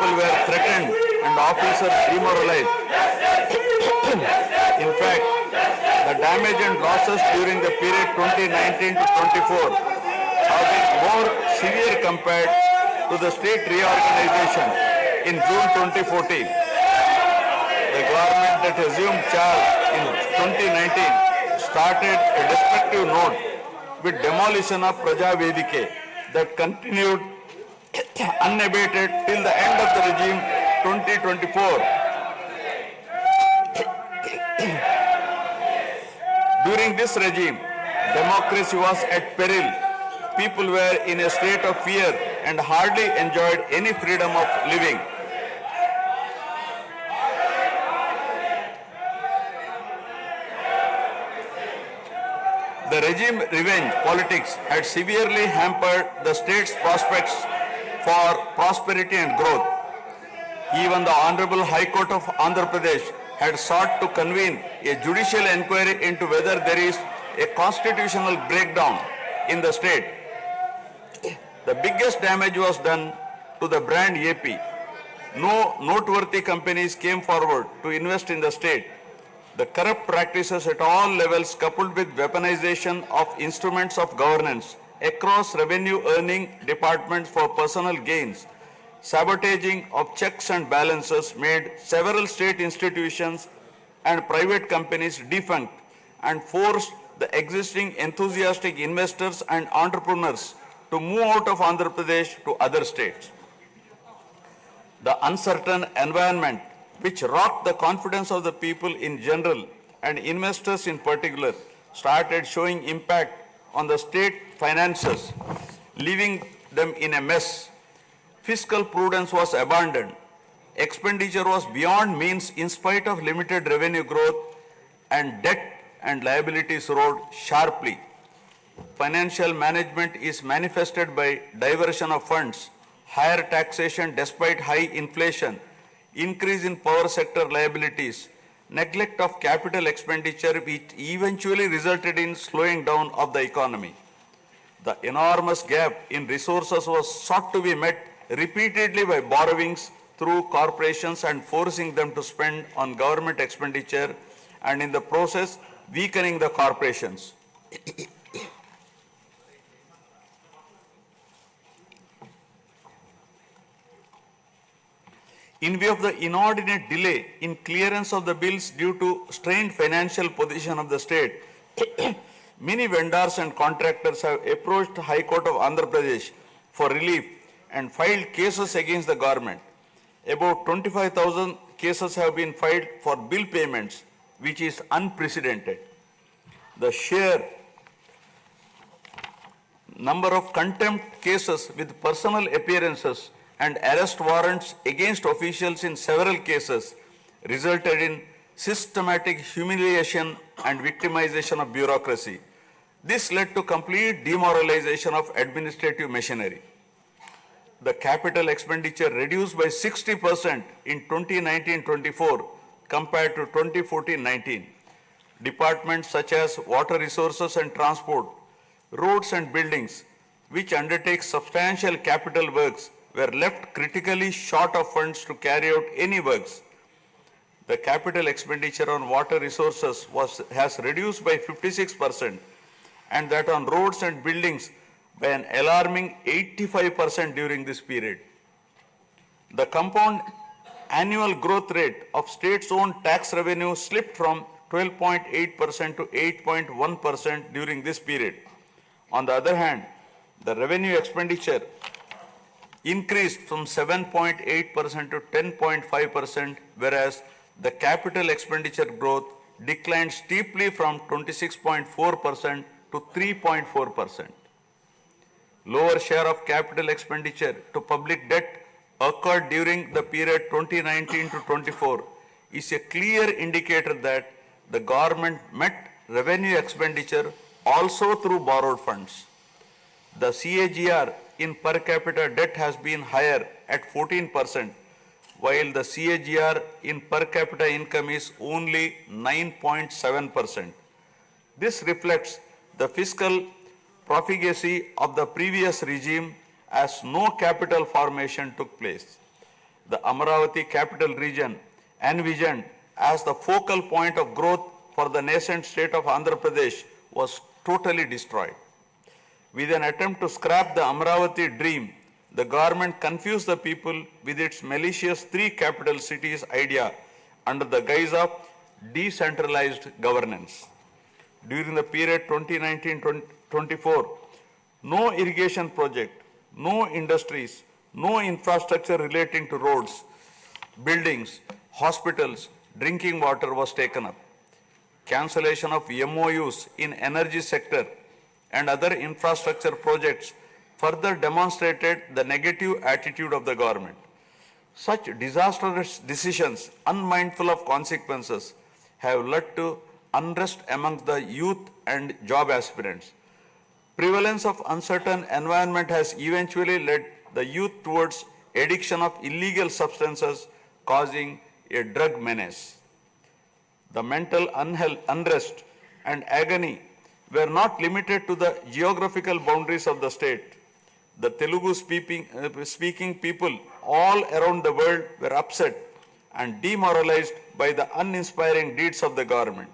people were threatened and officers demoralized. In fact, the damage and losses during the period 2019 to 24 have been more severe compared to the state reorganization in June 2014. The government that assumed charge in 2019 started a destructive note with demolition of Praja Vedike that continued unabated till the end of the regime 2024. During this regime, democracy was at peril. People were in a state of fear and hardly enjoyed any freedom of living. The regime revenge politics had severely hampered the state's prospects for prosperity and growth. Even the Honorable High Court of Andhra Pradesh had sought to convene a judicial inquiry into whether there is a constitutional breakdown in the state. The biggest damage was done to the brand AP. No noteworthy companies came forward to invest in the state. The corrupt practices at all levels, coupled with weaponization of instruments of governance across revenue earning departments for personal gains, sabotaging of checks and balances made several state institutions and private companies defunct and forced the existing enthusiastic investors and entrepreneurs to move out of Andhra Pradesh to other states. The uncertain environment which rocked the confidence of the people in general and investors in particular started showing impact on the state finances, leaving them in a mess. Fiscal prudence was abandoned. Expenditure was beyond means in spite of limited revenue growth, and debt and liabilities rose sharply. Financial management is manifested by diversion of funds, higher taxation despite high inflation, increase in power sector liabilities, neglect of capital expenditure which eventually resulted in slowing down of the economy. The enormous gap in resources was sought to be met repeatedly by borrowings through corporations and forcing them to spend on government expenditure, and in the process weakening the corporations. In view of the inordinate delay in clearance of the bills due to strained financial position of the state, many vendors and contractors have approached the High Court of Andhra Pradesh for relief and filed cases against the government. About 25,000 cases have been filed for bill payments, which is unprecedented. The sheer number of contempt cases with personal appearances and arrest warrants against officials in several cases resulted in systematic humiliation and victimization of bureaucracy. This led to complete demoralization of administrative machinery. The capital expenditure reduced by 60% in 2019-24 compared to 2014-19. Departments such as water resources and transport, roads and buildings, which undertake substantial capital works, were left critically short of funds to carry out any works. The capital expenditure on water resources has reduced by 56%, and that on roads and buildings by an alarming 85% during this period. The compound annual growth rate of states-owned tax revenue slipped from 12.8% to 8.1% during this period. On the other hand, the revenue expenditure increased from 7.8% to 10.5%, whereas the capital expenditure growth declined steeply from 26.4% to 3.4%. Lower share of capital expenditure to public debt occurred during the period 2019 to 24 is a clear indicator that the government met revenue expenditure also through borrowed funds. The CAGR in per capita debt has been higher at 14%, while the CAGR in per capita income is only 9.7%. This reflects the fiscal profligacy of the previous regime as no capital formation took place. the Amaravati capital region, envisioned as the focal point of growth for the nascent state of Andhra Pradesh, was totally destroyed. With an attempt to scrap the Amaravati dream, the government confused the people with its malicious three capital cities idea under the guise of decentralized governance. During the period 2019-24, no irrigation project, no industries, no infrastructure relating to roads, buildings, hospitals, drinking water was taken up. Cancellation of MOUs in energy sector and other infrastructure projects further demonstrated the negative attitude of the government. Such disastrous decisions, unmindful of consequences, have led to unrest among the youth and job aspirants. Prevalence of uncertain environment has eventually led the youth towards addiction of illegal substances, causing a drug menace. The mental unrest and agony were not limited to the geographical boundaries of the state. The Telugu speaking people all around the world were upset and demoralized by the uninspiring deeds of the government.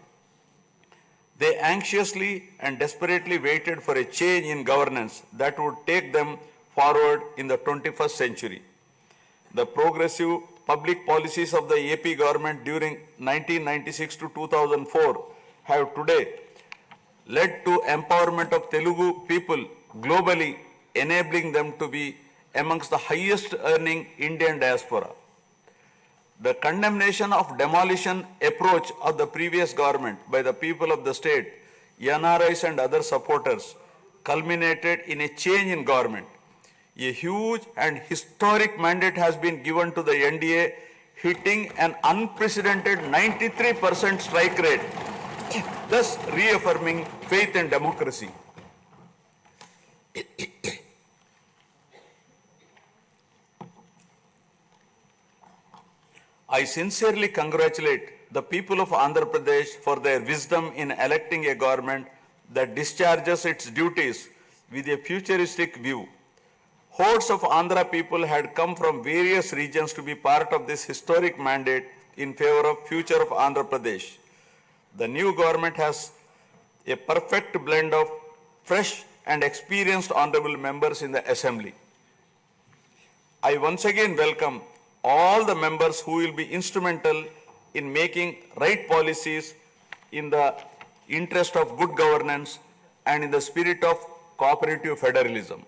They anxiously and desperately waited for a change in governance that would take them forward in the 21st century. The progressive public policies of the AP government during 1996 to 2004 have today led to empowerment of Telugu people globally, enabling them to be amongst the highest earning Indian diaspora. The condemnation of demolition approach of the previous government by the people of the state, NRIs and other supporters, culminated in a change in government. A huge and historic mandate has been given to the NDA, hitting an unprecedented 93% strike rate, thus reaffirming faith in democracy. I sincerely congratulate the people of Andhra Pradesh for their wisdom in electing a government that discharges its duties with a futuristic view. Hordes of Andhra people had come from various regions to be part of this historic mandate in favor of future of Andhra Pradesh. The new government has a perfect blend of fresh and experienced honorable members in the assembly. I once again welcome all the members who will be instrumental in making right policies in the interest of good governance and in the spirit of cooperative federalism.